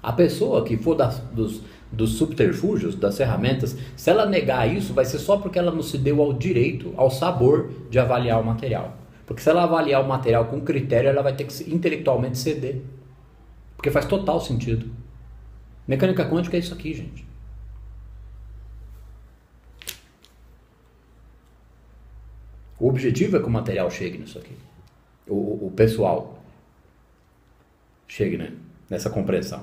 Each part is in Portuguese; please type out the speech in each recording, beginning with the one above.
A pessoa que for dos subterfúgios, das ferramentas, se ela negar isso, vai ser só porque ela não se deu ao direito, ao sabor de avaliar o material. Porque se ela avaliar o material com critério, ela vai ter que intelectualmente ceder. Porque faz total sentido. Mecânica quântica é isso aqui, gente. O objetivo é que o material chegue nisso aqui. O pessoal chegue, né, nessa compreensão.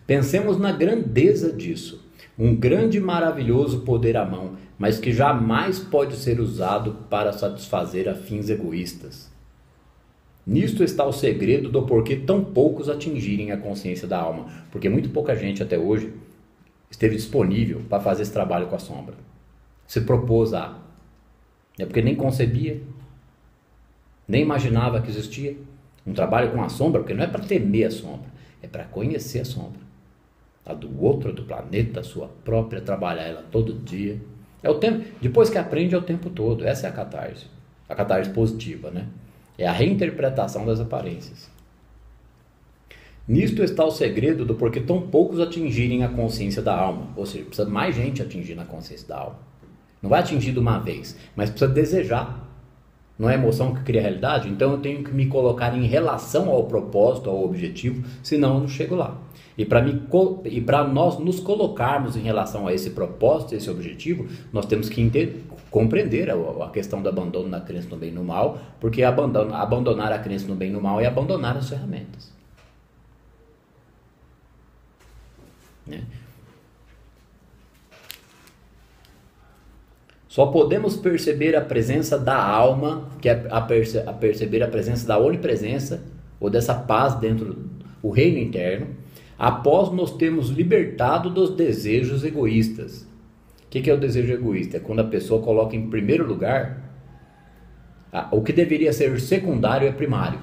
Pensemos na grandeza disso. Um grande e maravilhoso poder à mão, mas que jamais pode ser usado para satisfazer a fins egoístas. Nisto está o segredo do porquê tão poucos atingirem a consciência da alma, porque muito pouca gente até hoje esteve disponível para fazer esse trabalho com a sombra. Se propôs a... É porque nem concebia, nem imaginava que existia um trabalho com a sombra, porque não é para temer a sombra, é para conhecer a sombra. A do outro, do planeta, a sua própria, trabalhar ela todo dia. É o tempo, depois que aprende é o tempo todo. Essa é a catarse positiva, né? É a reinterpretação das aparências. Nisto está o segredo do porquê tão poucos atingirem a consciência da alma. Ou seja, precisa mais gente atingir na consciência da alma. Não vai atingir de uma vez, mas precisa desejar. Não é a emoção que cria a realidade? Então eu tenho que me colocar em relação ao propósito, ao objetivo, senão eu não chego lá. E para nós nos colocarmos em relação a esse propósito, esse objetivo, nós temos que compreender a questão do abandono da crença no bem e no mal, porque abandonar a crença no bem e no mal é abandonar as ferramentas. Né? Só podemos perceber a presença da alma, que é perceber a presença da onipresença, ou dessa paz dentro do reino interno, após nos termos libertado dos desejos egoístas. O que é o desejo egoísta? É quando a pessoa coloca em primeiro lugar o que deveria ser secundário é primário.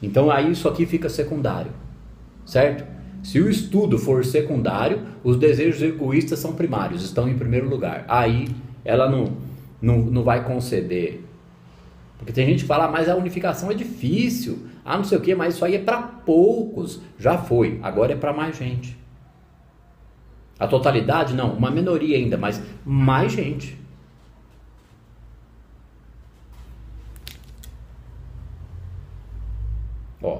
Então aí isso aqui fica secundário, certo? Se o estudo for secundário, os desejos egoístas são primários, estão em primeiro lugar. Aí ela não vai conceber. Porque tem gente que fala, mas a unificação é difícil, não sei o que, mas isso aí é para poucos. Já foi, agora é para mais gente. A totalidade não, uma minoria ainda, mas mais gente.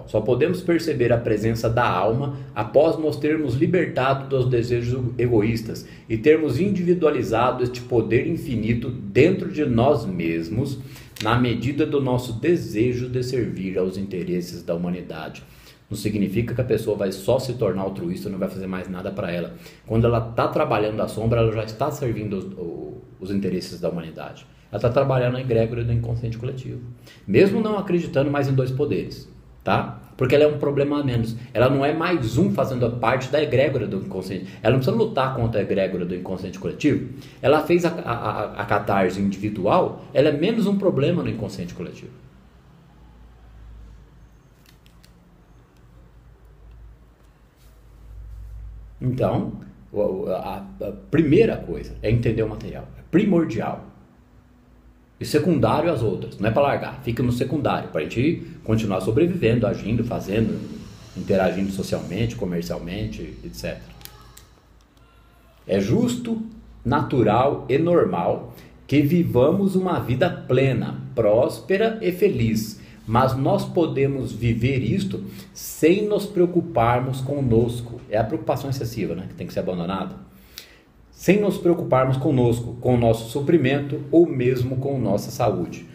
Só podemos perceber a presença da alma após nos termos libertado dos desejos egoístas e termos individualizado este poder infinito dentro de nós mesmos, na medida do nosso desejo de servir aos interesses da humanidade. Não significa que a pessoa vai só se tornar altruísta e não vai fazer mais nada para ela. Quando ela está trabalhando a sombra, ela já está servindo os interesses da humanidade. Ela está trabalhando a egrégora do inconsciente coletivo. Mesmo não acreditando mais em dois poderes. Tá? Porque ela é um problema a menos. Ela não é mais um fazendo parte da egrégora do inconsciente. Ela não precisa lutar contra a egrégora do inconsciente coletivo. Ela fez a catarse individual, ela é menos um problema no inconsciente coletivo. Então, a primeira coisa é entender o material. É primordial. E secundário às outras, não é para largar, fica no secundário, para a gente continuar sobrevivendo, agindo, fazendo, interagindo socialmente, comercialmente, etc. É justo, natural e normal que vivamos uma vida plena, próspera e feliz, mas nós podemos viver isto sem nos preocuparmos conosco. É a preocupação excessiva, né, que tem que ser abandonada. Sem nos preocuparmos conosco, com o nosso sofrimento ou mesmo com nossa saúde.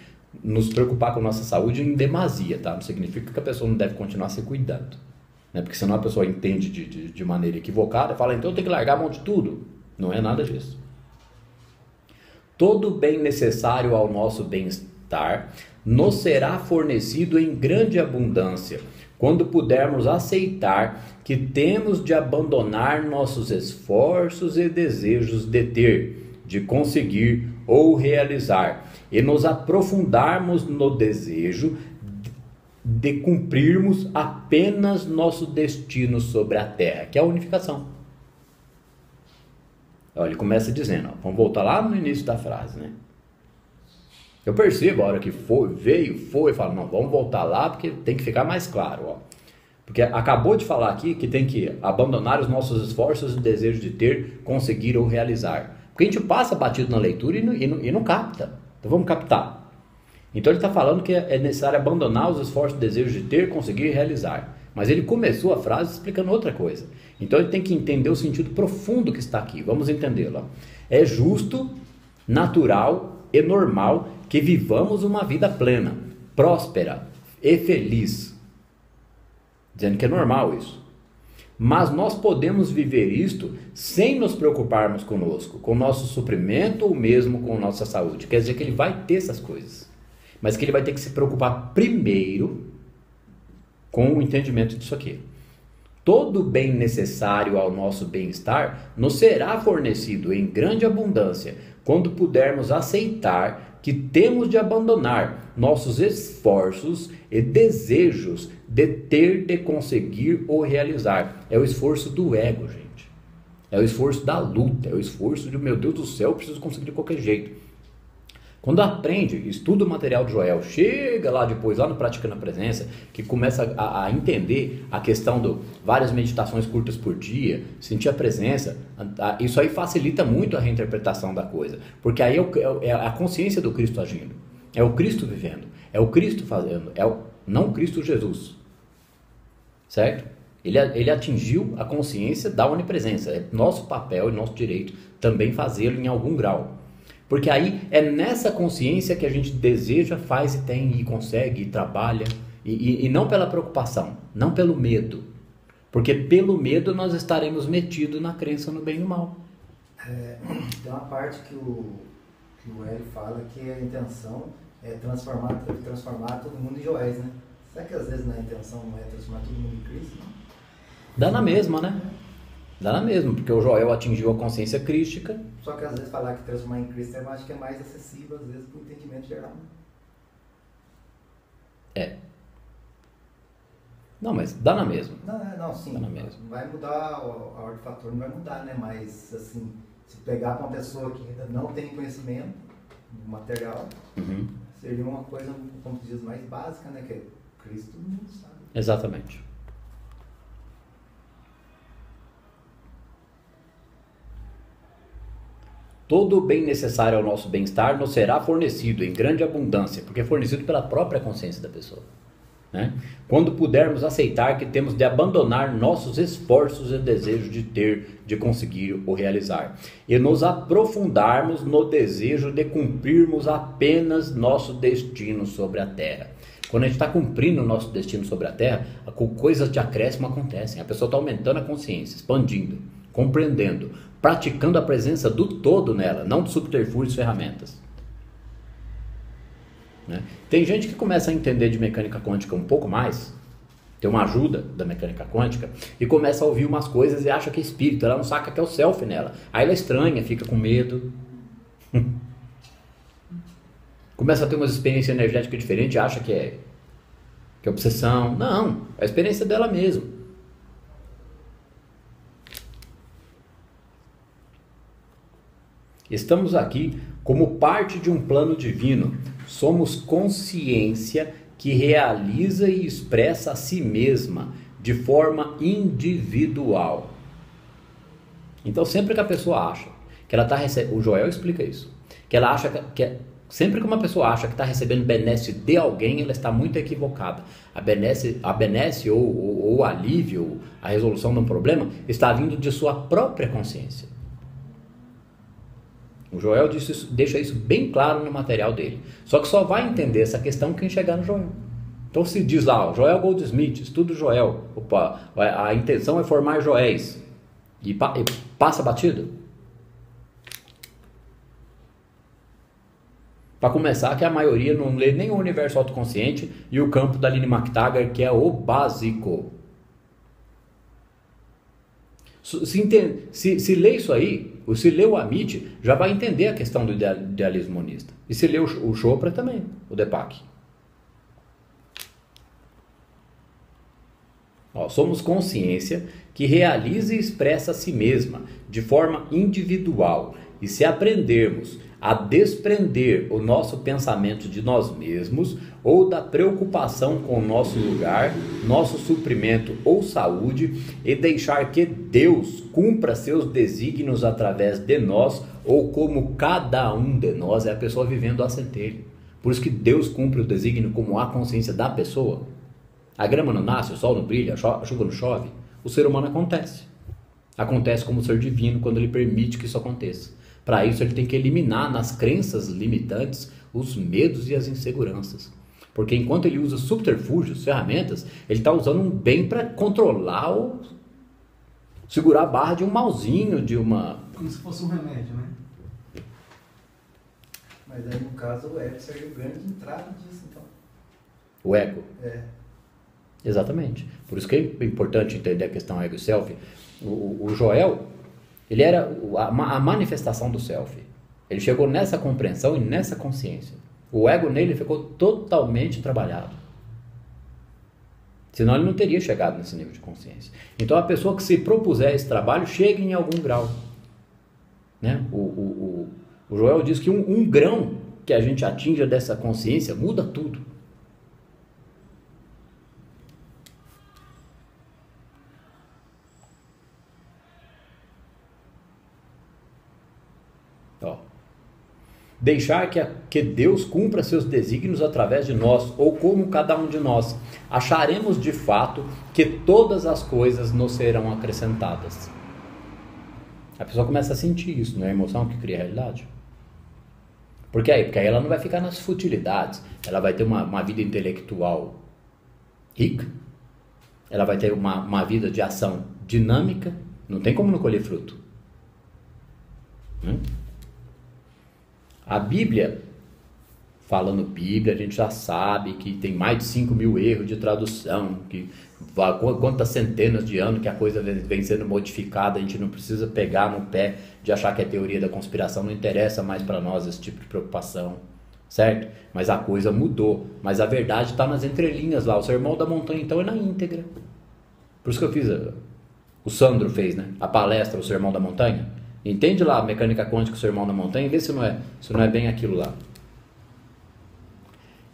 Nos preocupar com nossa saúde em demasia, tá? Não significa que a pessoa não deve continuar se cuidando, né? Porque senão a pessoa entende de maneira equivocada e fala, então eu tenho que largar a mão de tudo. Não é nada disso. Todo bem necessário ao nosso bem-estar nos será fornecido em grande abundância, quando pudermos aceitar que temos de abandonar nossos esforços e desejos de ter, de conseguir ou realizar, e nos aprofundarmos no desejo de cumprirmos apenas nosso destino sobre a Terra, que é a unificação. Ele começa dizendo, vamos voltar lá no início da frase, né? Eu percebo a hora que foi, e falo, não, vamos voltar lá porque tem que ficar mais claro, Porque acabou de falar aqui que tem que abandonar os nossos esforços e desejo de ter, conseguir ou realizar. Porque a gente passa batido na leitura e não capta. Então vamos captar. Então ele está falando que é necessário abandonar os esforços e desejos de ter, conseguir e realizar. Mas ele começou a frase explicando outra coisa. Então ele tem que entender o sentido profundo que está aqui. Vamos entendê-lo. É justo, natural e normal que vivamos uma vida plena, próspera e feliz. Dizendo que é normal isso. Mas nós podemos viver isto sem nos preocuparmos conosco, com o nosso suprimento ou mesmo com a nossa saúde. Quer dizer que ele vai ter essas coisas. Mas que ele vai ter que se preocupar primeiro com o entendimento disso aqui. Todo bem necessário ao nosso bem-estar nos será fornecido em grande abundância quando pudermos aceitar que temos de abandonar nossos esforços e desejos de ter, de conseguir ou realizar. É o esforço do ego, gente. É o esforço da luta, é o esforço de, meu Deus do céu, eu preciso conseguir de qualquer jeito. Quando aprende, estuda o material de Joel, chega lá depois, lá no Praticando a Presença, que começa a entender a questão de várias meditações curtas por dia, sentir a presença, isso aí facilita muito a reinterpretação da coisa, porque aí é a consciência do Cristo agindo, é o Cristo vivendo, é o Cristo fazendo, não o Cristo Jesus, certo? Ele atingiu a consciência da onipresença, é nosso papel e nosso direito também fazê-lo em algum grau. Porque aí é nessa consciência que a gente deseja, faz e tem, e consegue, e trabalha, e não pela preocupação, não pelo medo. Porque pelo medo nós estaremos metidos na crença no bem e no mal. Tem uma parte que o Hélio fala que a intenção é transformar todo mundo em Joéis, né? Será que às vezes a intenção não é transformar todo mundo em Cristo? Não? Dá na mesma, né? Dá na mesma, porque o Joel atingiu a consciência crística. Só que às vezes falar que transformar em Cristo eu acho que é mais acessível, às vezes, para o entendimento geral. É. Não, mas dá na mesma. Não, sim. Dá na mesma. Vai mudar, a ordem de fator não vai mudar, né? Mas, assim, se pegar para uma pessoa que ainda não tem conhecimento do material, seria uma coisa, como tu diz, mais básica, né? Que é Cristo todo mundo sabe. Exatamente. Todo o bem necessário ao nosso bem-estar nos será fornecido em grande abundância, porque é fornecido pela própria consciência da pessoa. Né? Quando pudermos aceitar que temos de abandonar nossos esforços e desejos de ter, de conseguir ou realizar, e nos aprofundarmos no desejo de cumprirmos apenas nosso destino sobre a terra. Quando a gente está cumprindo o nosso destino sobre a terra, coisas de acréscimo acontecem. A pessoa está aumentando a consciência, expandindo, compreendendo, praticando a presença do todo nela, não de subterfúgios e ferramentas. Né? Tem gente que começa a entender de mecânica quântica um pouco mais, tem uma ajuda da mecânica quântica, e começa a ouvir umas coisas e acha que é espírito, ela não saca que é o self nela. Aí ela estranha, fica com medo. Começa a ter umas experiências energéticas diferentes e acha que é obsessão. Não, é a experiência dela mesmo. Estamos aqui como parte de um plano divino. Somos consciência que realiza e expressa a si mesma de forma individual. Então, sempre que a pessoa acha que ela está recebendo... O Joel explica isso. Que ela acha sempre que uma pessoa acha que está recebendo benesse de alguém, ela está muito equivocada. A benesse ou o alívio, a resolução de um problema, está vindo de sua própria consciência. O Joel deixa isso bem claro no material dele. Só que só vai entender essa questão quem chegar no Joel. Então se diz lá, Joel Goldsmith, estuda o Joel. Opa, a intenção é formar Joéis. E passa batido? Para começar, que a maioria não lê nem o universo autoconsciente e o campo da Lini McTaggart, que é o básico. Se lê isso aí, ou se lê o Amit, já vai entender a questão do idealismo monista. E se lê o Chopra também, o Deepak. Somos consciência que realiza e expressa a si mesma de forma individual. E se aprendermos a desprender o nosso pensamento de nós mesmos ou da preocupação com o nosso lugar, nosso suprimento ou saúde e deixar que Deus cumpra seus desígnios através de nós ou como cada um de nós é a pessoa vivendo a centelha. Por isso que Deus cumpre o desígnio como a consciência da pessoa. A grama não nasce, o sol não brilha, a chuva não chove. O ser humano acontece. Acontece como ser divino quando ele permite que isso aconteça. Para isso ele tem que eliminar nas crenças limitantes os medos e as inseguranças. Porque enquanto ele usa subterfúgios, ferramentas, ele está usando um bem para controlar ou segurar a barra de um malzinho, de uma... Como se fosse um remédio, né? Mas aí no caso o ego seria o grande entrave disso, então. O ego. É. Exatamente. Por isso que é importante entender a questão ego e self. O Joel, ele era a manifestação do self. Ele chegou nessa compreensão e nessa consciência. O ego nele ficou totalmente trabalhado. Senão ele não teria chegado nesse nível de consciência. Então a pessoa que se propuser esse trabalho chega em algum grau. Né? O Joel diz que um grão que a gente atinja dessa consciência muda tudo. Deixar que Deus cumpra seus desígnios através de nós, ou como cada um de nós, acharemos de fato que todas as coisas nos serão acrescentadas. A pessoa começa a sentir isso, não é a emoção que cria a realidade? Porque aí ela não vai ficar nas futilidades, ela vai ter uma vida intelectual rica, ela vai ter uma vida de ação dinâmica, não tem como não colher fruto. A Bíblia, falando Bíblia, a gente já sabe que tem mais de 5.000 erros de tradução, que quantas centenas de anos que a coisa vem sendo modificada, a gente não precisa pegar no pé de achar que é teoria da conspiração, não interessa mais para nós esse tipo de preocupação, certo? Mas a coisa mudou, mas a verdade está nas entrelinhas lá, o Sermão da Montanha então é na íntegra. Por isso que eu fiz, o Sandro fez, né? A palestra, o Sermão da Montanha. Entende lá a mecânica quântica, o Sermão da Montanha, e vê se não é bem aquilo lá.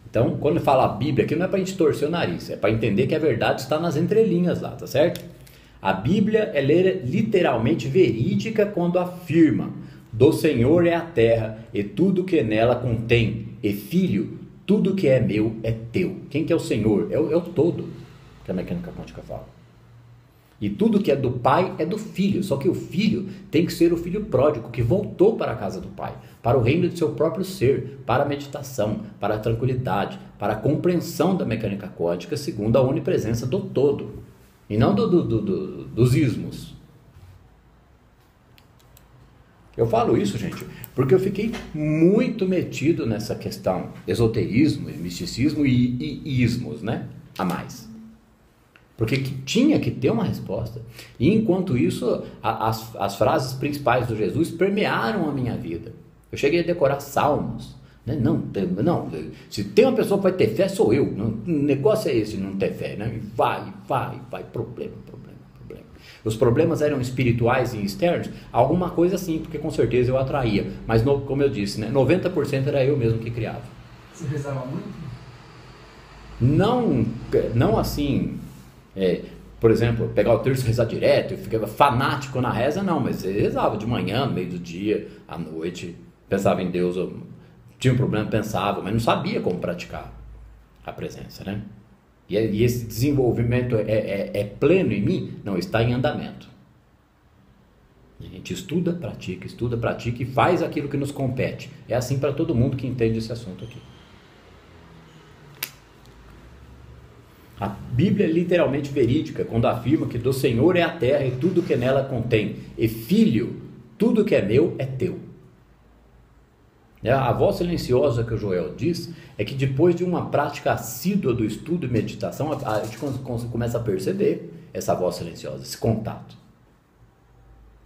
Então, quando fala a Bíblia, aqui não é para a gente torcer o nariz, é para entender que a verdade está nas entrelinhas lá, tá certo? A Bíblia, ela é literalmente verídica quando afirma: do Senhor é a terra e tudo que nela contém, e filho, tudo que é meu é teu. Quem que é o Senhor? É o todo, que a mecânica quântica fala. E tudo que é do pai é do filho, só que o filho tem que ser o filho pródigo, que voltou para a casa do pai, para o reino de seu próprio ser, para a meditação, para a tranquilidade, para a compreensão da mecânica quântica, segundo a onipresença do todo, e não dos ismos. Eu falo isso, gente, porque eu fiquei muito metido nessa questão esoterismo, misticismo e ismos, né? A mais. Porque tinha que ter uma resposta. E enquanto isso, as frases principais do Jesus permearam a minha vida. Eu cheguei a decorar salmos. Né? Não, se tem uma pessoa que vai ter fé, sou eu. O negócio é esse, não ter fé. Né? E vai. Problema. Os problemas eram espirituais e externos? Alguma coisa assim, porque com certeza eu atraía. Mas, como eu disse, né? 90% era eu mesmo que criava. Você rezava muito? Não assim... por exemplo, pegar o terço e rezar direto, eu ficava fanático na reza, não, mas eu rezava de manhã, no meio do dia, à noite, pensava em Deus, eu tinha um problema, pensava, mas não sabia como praticar a presença, né? E esse desenvolvimento é pleno em mim? Não, está em andamento. A gente estuda, pratica e faz aquilo que nos compete. É assim para todo mundo que entende esse assunto aqui. A Bíblia é literalmente verídica quando afirma que do Senhor é a terra e tudo que nela contém, e filho, tudo que é meu é teu. A voz silenciosa que o Joel diz é que depois de uma prática assídua do estudo e meditação, a gente começa a perceber essa voz silenciosa, esse contato.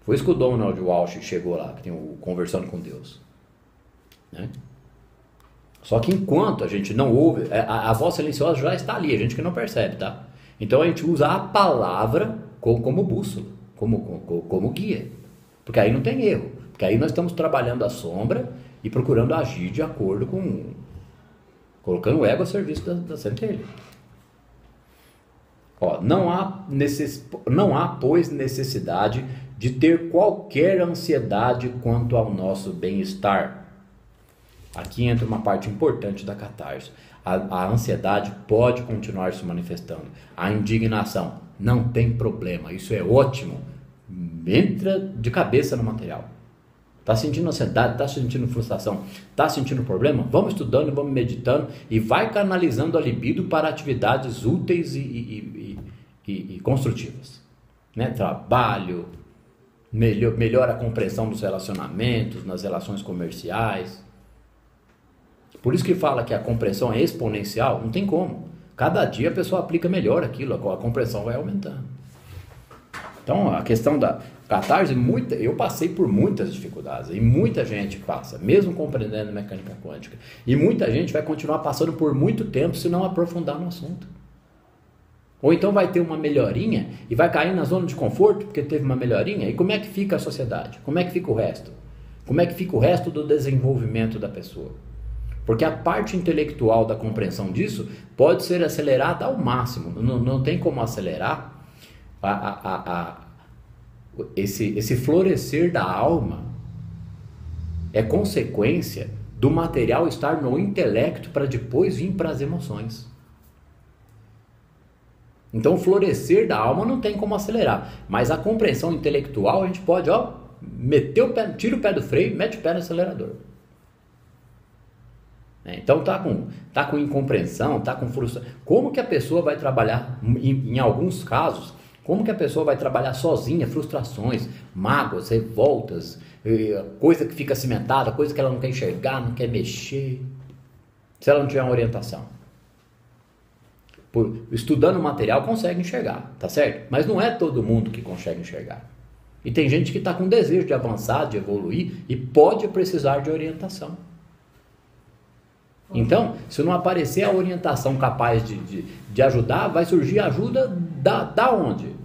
Foi isso que o Donald Walsh chegou lá, que tem o Conversando com Deus. Né? Só que enquanto a gente não ouve, a voz silenciosa já está ali, a gente que não percebe, tá? Então a gente usa a palavra como bússola, como guia. Porque aí não tem erro. Porque aí nós estamos trabalhando a sombra e procurando agir de acordo com... colocando o ego a serviço da centelha. Ó, não há, pois, necessidade de ter qualquer ansiedade quanto ao nosso bem-estar. Aqui entra uma parte importante da catarse. A ansiedade pode continuar se manifestando. A indignação, não tem problema, isso é ótimo. Entra de cabeça no material. Está sentindo ansiedade, está sentindo frustração, está sentindo problema? Vamos estudando, vamos meditando e vai canalizando a libido para atividades úteis e construtivas. Né? Trabalho, melhora a compreensão dos relacionamentos, nas relações comerciais. Por isso que fala que a compreensão é exponencial, não tem como. Cada dia a pessoa aplica melhor aquilo, a compreensão vai aumentando. Então, a questão da catarse, eu passei por muitas dificuldades, e muita gente passa, mesmo compreendendo mecânica quântica. E muita gente vai continuar passando por muito tempo se não aprofundar no assunto. Ou então vai ter uma melhorinha e vai cair na zona de conforto porque teve uma melhorinha. E como é que fica a sociedade? Como é que fica o resto? Como é que fica o resto do desenvolvimento da pessoa? Porque a parte intelectual da compreensão disso pode ser acelerada ao máximo. Não tem como acelerar esse florescer da alma. É consequência do material estar no intelecto para depois vir para as emoções. Então o florescer da alma não tem como acelerar. Mas a compreensão intelectual a gente pode, tira o pé do freio, mete o pé no acelerador. Então tá com incompreensão, tá com frustração. Como que a pessoa vai trabalhar, em alguns casos, como que a pessoa vai trabalhar sozinha frustrações, mágoas, revoltas, coisa que fica cimentada, coisa que ela não quer enxergar, não quer mexer, se ela não tiver uma orientação? Estudando o material consegue enxergar, tá certo? Mas não é todo mundo que consegue enxergar. E tem gente que está com desejo de avançar, de evoluir e pode precisar de orientação. Então, se não aparecer a orientação capaz de ajudar, vai surgir ajuda da onde?